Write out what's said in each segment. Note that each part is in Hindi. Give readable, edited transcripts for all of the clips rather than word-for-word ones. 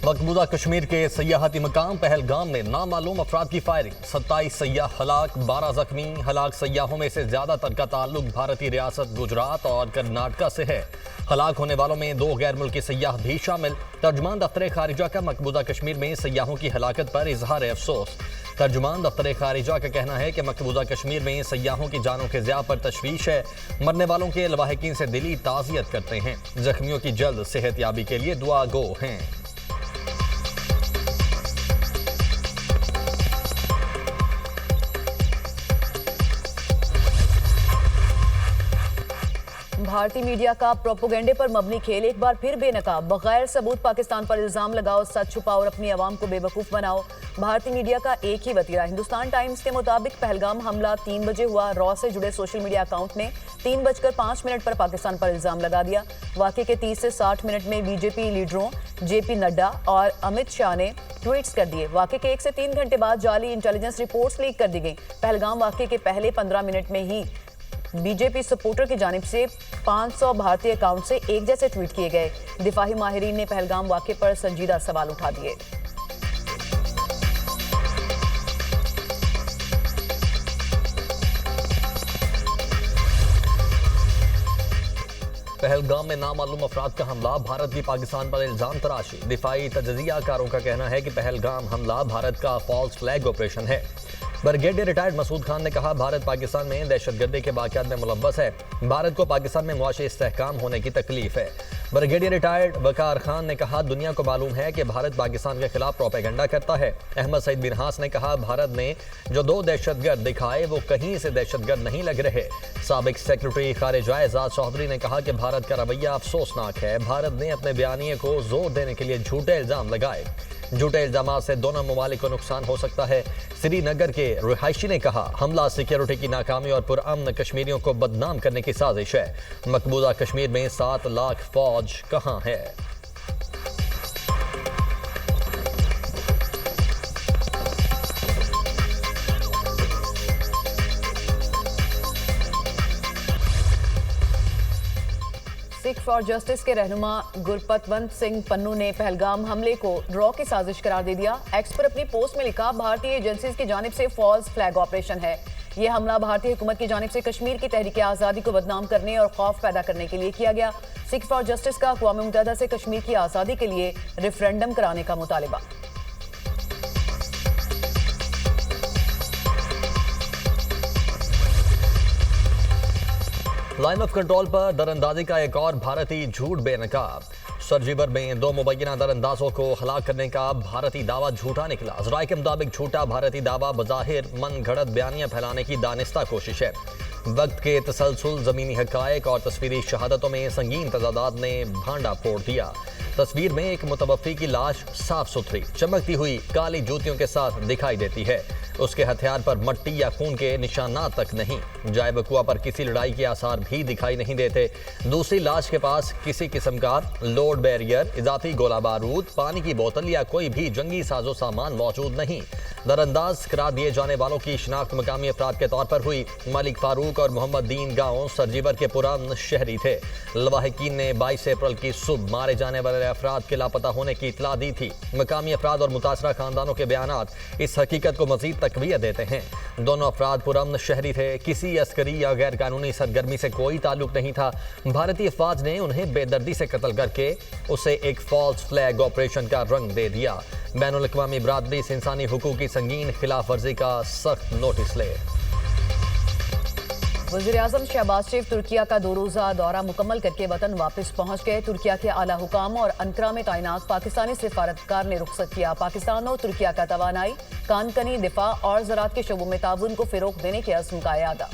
मकबूजा कश्मीर के सयाहती मकाम पहलगाम में नामालूम अफराद की फायरिंग, 27 सयाह हलाक, 12 जख्मी। हलाक सयाहों में से ज्यादातर का ताल्लुक भारतीय रियासत गुजरात और कर्नाटका से है। हलाक होने वालों में 2 गैर मुल्की सयाह भी शामिल। तर्जुमान दफ्तर खारिजा का मकबूजा कश्मीर में सयाहों की हलाकत पर इजहार अफसोस। तर्जुमान दफ्तर खारिजा का कहना है कि मकबूजा कश्मीर में सयाहों की जानों के ज़िया पर तशवीश है। मरने वालों के लवाहिकीन से दिली ताज़ियत करते हैं। जख्मियों की जल्द सेहतयाबी के लिए दुआ गो हैं। भारतीय मीडिया का प्रोपोगेंडे पर मबनी खेल एक बार फिर बेनकाब। बगैर सबूत पाकिस्तान पर इल्जाम लगाओ, सच छुपाओ और अपनी आवाम को बेवकूफ बनाओ। भारतीय मीडिया का एक ही वतीरा। हिंदुस्तान टाइम्स के मुताबिक पहलगाम हमला 3 बजे हुआ। रॉ से जुड़े सोशल मीडिया अकाउंट ने 3:05 पर पाकिस्तान पर इल्जाम लगा दिया। वाकये के 30 से 60 मिनट में बीजेपी लीडरों जेपी नड्डा और अमित शाह ने ट्वीट्स कर दिए। वाकये के 1 से 3 घंटे बाद जाली इंटेलिजेंस रिपोर्ट्स लीक कर दी गई। पहलगाम वाकये के पहले 15 मिनट में ही बीजेपी सपोर्टर की जानिब से 500 भारतीय अकाउंट से एक जैसे ट्वीट किए गए। दिफाही माहिरीन ने पहलगाम वाकये पर संजीदा सवाल उठा दिए। पहलगाम में नामालूम अफराद का हमला, भारत की पाकिस्तान पर इल्जाम तराशी। दिफाई तजज़ियाकारों का कहना है कि पहलगाम हमला भारत का फॉल्स फ्लैग ऑपरेशन है। ब्रिगेडियर रिटायर्ड मसूद खान ने कहा, भारत पाकिस्तान में दहशतगर्दी के वाक़यात में मुलव्वस है। भारत को पाकिस्तान में मुआशी इस्तेहकाम होने की तकलीफ है। ब्रिगेडियर रिटायर्ड वकार खान ने कहा, दुनिया को मालूम है कि भारत पाकिस्तान के खिलाफ प्रोपेगेंडा करता है। अहमद सईद बिन हास ने कहा, भारत ने जो 2 दहशतगर्द दिखाए वो कहीं से दहशतगर्द नहीं लग रहे। साबिक सेक्रेटरी खारिजा एजाज चौधरी ने कहा कि भारत का रवैया अफसोसनाक है। भारत ने अपने बयानिए को जोर देने के लिए झूठे इल्जाम लगाए। झूठे इल्जाम से दोनों ममालिक को नुकसान हो सकता है। श्रीनगर के रिहायशी ने कहा, हमला सिक्योरिटी की नाकामी और पुरअमन कश्मीरियों को बदनाम करने की साजिश है। मकबूजा कश्मीर में 7 लाख फौज कहां है? सिख फॉर जस्टिस के रहनुमा गुरपतवंत सिंह पन्नू ने पहलगाम हमले को ड्रॉ की साजिश करार दे दिया। एक्स पर अपनी पोस्ट में लिखा, भारतीय एजेंसीज की जानिब से फॉल्स फ्लैग ऑपरेशन है। यह हमला भारतीय हुकूमत की जानिब से कश्मीर की तहरीक आज़ादी को बदनाम करने और खौफ पैदा करने के लिए किया गया। सिख फॉर जस्टिस का अक़वाम मुत्तहिदा से कश्मीर की आज़ादी के लिए रेफरेंडम कराने का मुतालिबा। लाइन ऑफ कंट्रोल पर दरअंदाजी का एक और भारतीय झूठ बेनकाब। सरजीबर में 2 मुबैना दरअंदाजों को हलाक करने का भारतीय दावा झूठा निकला। ज़राए के मुताबिक झूठा भारतीय दावा बज़ाहिर मन घड़त बयानियां फैलाने की दानिस्ता कोशिश है। वक्त के तसलसल ज़मीनी हक़ाइक़ और तस्वीरी शहादतों में संगीन तजादात ने भांडा फोड़ दिया। तस्वीर में एक मुतवफ़ी की लाश साफ सुथरी चमकती हुई काली जूतियों के साथ दिखाई देती है। उसके हथियार पर मट्टी या खून के निशानात तक नहीं। जाए बकुआ पर किसी लड़ाई के आसार भी दिखाई नहीं देते। दूसरी लाश के पास किसी किस्म का लोड बैरियर, इजाफी गोला बारूद, पानी की बोतल या कोई भी जंगी साजो सामान मौजूद नहीं। दरअंदाज करार दिए जाने वालों की शिनाख्त मकामी अफराद के तौर पर हुई। मलिक फारूक और मोहम्मद दीन गांव सरजीवर के पुरान शहरी थे। लवाहिकीन ने 22 अप्रैल की सुबह मारे जाने वाले अफराद के लापता होने की इतला दी थी। मकामी अफराद और मुतासरा खानदानों के बयानात इस हकीकत को मजीद तकवीयत देते हैं। दोनों अफराद पुरअमन शहरी थे। किसी अस्करी या गैर कानूनी सरगर्मी से कोई ताल्लुक नहीं था। भारतीय फौज ने उन्हें बेदर्दी से कत्ल करके उसे एक फॉल्स फ्लैग ऑपरेशन का रंग दे दिया। बैनुल अक़वामी बरादरी से इंसानी हुकूक की संगीन खिलाफ वर्जी का सख्त नोटिस ले। वज़ीर-ए-आज़म शहबाज शरीफ तुर्किया का 2 रोज़ा दौरा मुकम्मल करके वतन वापस पहुंच गए। तुर्किया के आला हुकाम और अंकरा में तैनात पाकिस्तानी सिफारतकार ने रुखसत किया। पाकिस्तान और तुर्किया का तवानाई, कानकनी, दिफा और ज़राअत के शोबों में ताउन को फ़रोग़ देने के अज़्म का इआदा।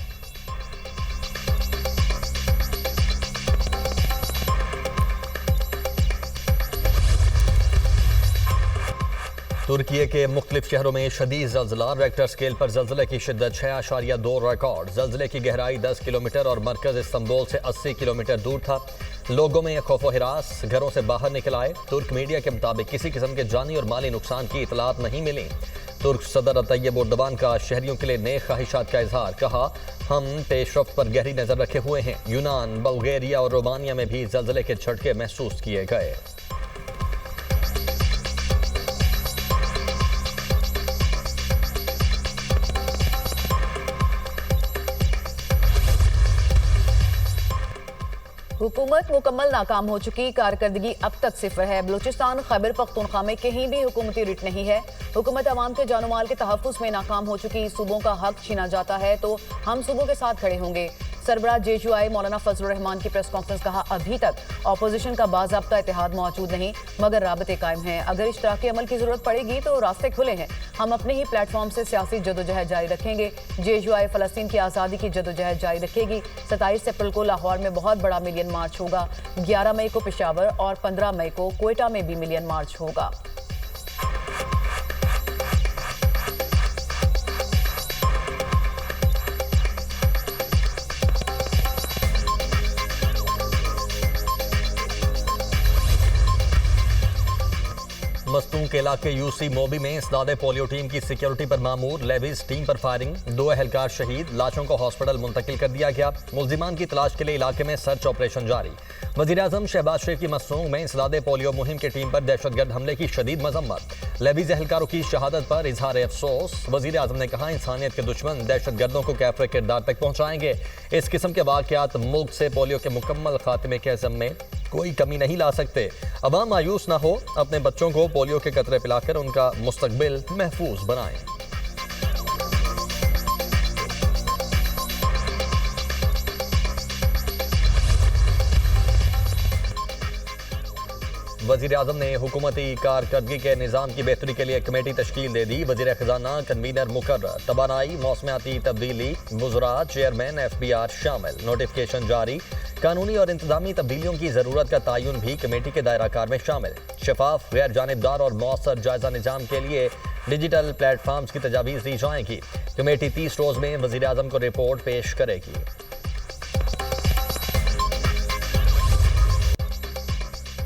तुर्की के मुख्तलिफ शहरों में शदीद ज़ल्ज़ला, रेक्टर स्केल पर ज़ल्ज़ले की शिद्दत 6.2 रिकॉर्ड। ज़ल्ज़ले की गहराई 10 किलोमीटर और मरकज़ इस्तांबुल से 80 किलोमीटर दूर था। लोगों में खौफो हिरास, घरों से बाहर निकल आए। तुर्क मीडिया के मुताबिक किसी किस्म के जानी और माली नुकसान की इतलात नहीं मिली। तुर्क सदर तैयब उर्दवान का शहरियों के लिए नए ख्वाहिशात का इजहार। कहा, हम पेशरफ्त पर गहरी नज़र रखे हुए हैं। यूनान, बल्गेरिया और रोमानिया में भी ज़ल्ज़ले के झटके महसूस किए गए। हुकूमत मुकम्मल नाकाम हो चुकी, कारकर्दगी अब तक सिफर है। बलूचिस्तान खैबर पख्तूनख्वा में कहीं भी हुकूमती रिट नहीं है। हुकूमत अवाम के जानो माल के तहफ़्फ़ुज़ में नाकाम हो चुकी, सूबों का हक छीना जाता है तो हम सूबों के साथ खड़े होंगे। सरबराह JUI मौलाना फजलुर रहमान की प्रेस कॉन्फ्रेंस कहा, अभी तक अपोजिशन का बाज़ाब्ता इत्तेहाद मौजूद नहीं मगर राबते कायम हैं। अगर इश्तराकी अमल की जरूरत पड़ेगी तो रास्ते खुले हैं। हम अपने ही प्लेटफॉर्म से सियासी जदोजहद जारी रखेंगे। JUI फ़लस्तीन की आज़ादी की जदोजहद जारी रखेगी। 27 अप्रैल को लाहौर में बहुत बड़ा मिलियन मार्च होगा। 11 मई को पेशावर और 15 मई को क्वेटा में भी मिलियन मार्च होगा। मस्तूं के इलाके UC मोबी में इसदादे पोलियो टीम की सिक्योरिटी पर मामूर लेविस टीम पर फायरिंग, 2 अहलकार शहीद, लाशों को हॉस्पिटल मुंतकिल कर दिया गया। मुल्जिमान की तलाश के लिए इलाके में सर्च ऑपरेशन जारी। वज़ीर-ए-आज़म शहबाज शरीफ की मस्तूं में इसदादे पोलियो मुहिम की टीम पर दहशतगर्द हमले की शदीद मजम्मत। लेविस एहलकारों की शहादत पर इजहार अफसोस। वज़ीर-ए-आज़म ने कहा, इंसानियत के दुश्मन दहशतगर्दों को कैफरे किरदार तक पहुंचाएंगे। इस किस्म के वाक़यात मुल्क से पोलियो के मुकम्मल खात्मे के अज़म में कोई कमी नहीं ला सकते। अवाम मायूस ना हो, अपने बच्चों को पोलियो के कतरे पिलाकर उनका मुस्तकबिल महफूज बनाएं। वज़ीर-ए-आज़म ने हुकूमती कारकर्दगी के निज़ाम की बेहतरी के लिए कमेटी तश्कील दे दी। वज़ीर ख़जाना कन्वीनर मुकर्रर, तबानाई मौसमियाती तब्दीली, वुज़रा, चेयरमैन FBR शामिल। नोटिफिकेशन जारी। कानूनी और इंतजामी तब्दीलियों की ज़रूरत का तयन भी कमेटी के दायरा कार में शामिल। शफाफ, गैर जानिबदार और मौसर जायजा निज़ाम के लिए डिजिटल प्लेटफॉर्म्स की तजावीज़ दी जाएंगी। कमेटी 30 रोज़ में वज़ीर-ए-आज़म को रिपोर्ट पेश करेगी।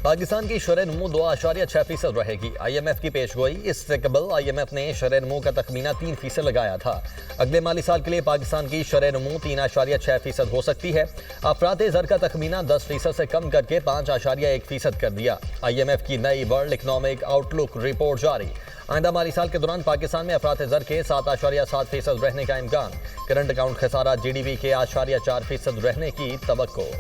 पाकिस्तान की शरह नमू 2.6% रहेगी। IMF की पेशगोई। इससे कबल IMF ने शरह नमू का तखमीना 3% लगाया था। अगले माली साल के लिए पाकिस्तान की शरह नमू 3.6% हो सकती है। अफरात ज़र का तखमीना 10% से कम करके 5.1% कर दिया। IMF की नई वर्ल्ड इकनॉमिक आउटलुक रिपोर्ट जारी। आइंदा माली साल के दौरान पाकिस्तान में अफरात ज़र के 7.7% रहने का इम्कान। करंट अकाउंट खसारा GDP के 8.4% रहने की तवक्को।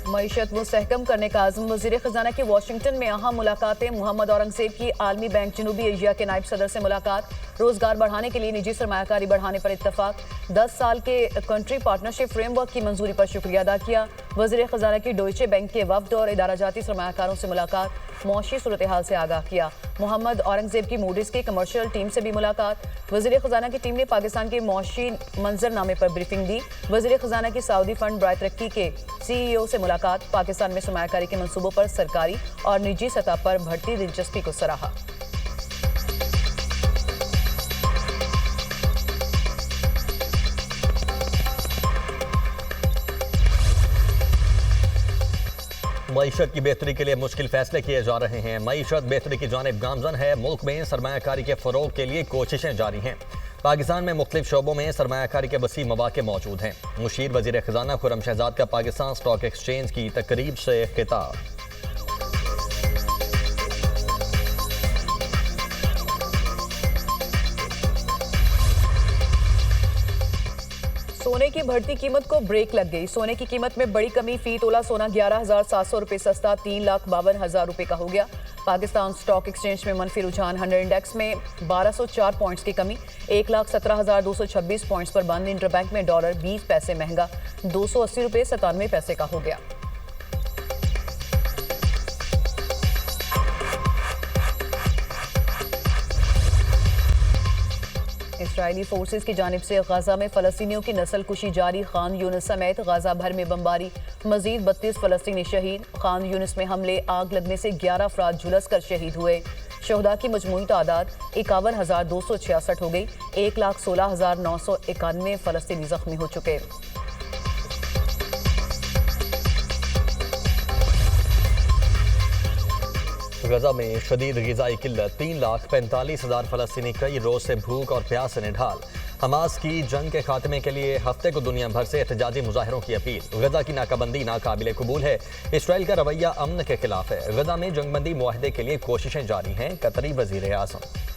मईशत मुस्तहकम करने का आज़म। वज़ीर ख़जाना की वाशिंगटन में अहम मुलाकातें। मोहम्मद औरंगज़ेब की आलमी बैंक जनूबी एशिया के नायब सदर से मुलाकात। रोजगार बढ़ाने के लिए निजी सरमायाकारी बढ़ाने पर इत्तफाक। 10 साल के कंट्री पार्टनरशिप फ्रेमवर्क की मंजूरी पर शुक्रिया अदा किया। वज़ीर ख़जाना की डोइचे बैंक के वफ्द और इदारा जाती सरमायाकारों से मुलाकात। मौशी सूरत हाल से आगाह किया। मोहम्मद औरंगज़ेब की मूडीज़ की कमर्शियल टीम से भी मुलाकात। वज़ीर ख़जाना की टीम ने पाकिस्तान के मौशी मंजरनामे पर ब्रीफिंग दी। वज़ीर ख़जाना की सऊदी फंड बराए तरक्की के CEO से मुलाकात। पाकिस्तान में सरमायाकारी के मंसूबों पर सरकारी और निजी सतह पर बढ़ती दिलचस्पी को सराहा। मईशत की बेहतरी के लिए मुश्किल फैसले किए जा रहे हैं। मईशत बेहतरी की जानिब गामजन है। मुल्क में सरमायाकारी के फ़रोग के लिए कोशिशें जारी हैं। पाकिस्तान में मुख्तलिफ शोबों में सरमायाकारी के वसी मौके मौजूद हैं। मुशीर वज़ीर ख़जाना खुर्रम शहजाद का पाकिस्तान स्टॉक एक्सचेंज की तकरीब से खिताब। सोने की बढ़ती कीमत को ब्रेक लग गई। सोने की कीमत में बड़ी कमी। फी तोला सोना 11,700 रुपये सस्ता 3,52,000 रुपये का हो गया। पाकिस्तान स्टॉक एक्सचेंज में मनफी रुझान। 100 इंडेक्स में 1204 पॉइंट्स की कमी। 1,17,226 पॉइंट्स पर बंद। इंटरबैंक में डॉलर 20 पैसे महंगा 280 रुपये 97 पैसे का हो गया। इसराइली फोर्सेस की जानिब से गाजा में फलस्तीनियों की नस्ल कुशी जारी। खान यूनिस समेत गाजा भर में बमबारी। मजीद 32 फलस्तीनी शहीद। खान यूनिस में हमले आग लगने से 11 अफराद झुलस कर शहीद हुए। शहदा की मजमूई तादाद 51,266 हो गई। 1,16,991 फलस्तीनी जख्मी हो चुके। गजा में शदीद ग़िज़ाई किल्लत। 3,45,000 फ़लस्तीनी कई रोज़ से भूख और प्यास से निढाल। हमास की जंग के खात्मे के लिए हफ्ते को दुनिया भर से एहतजाजी मुजाहिरों की अपील। गजा की नाकाबंदी नाकाबिले कबूल है। इसराइल का रवैया अमन के खिलाफ है। गजा में जंगबंदी मुआहदे के लिए कोशिशें जारी हैं। कतरी वज़ीर-ए-आज़म।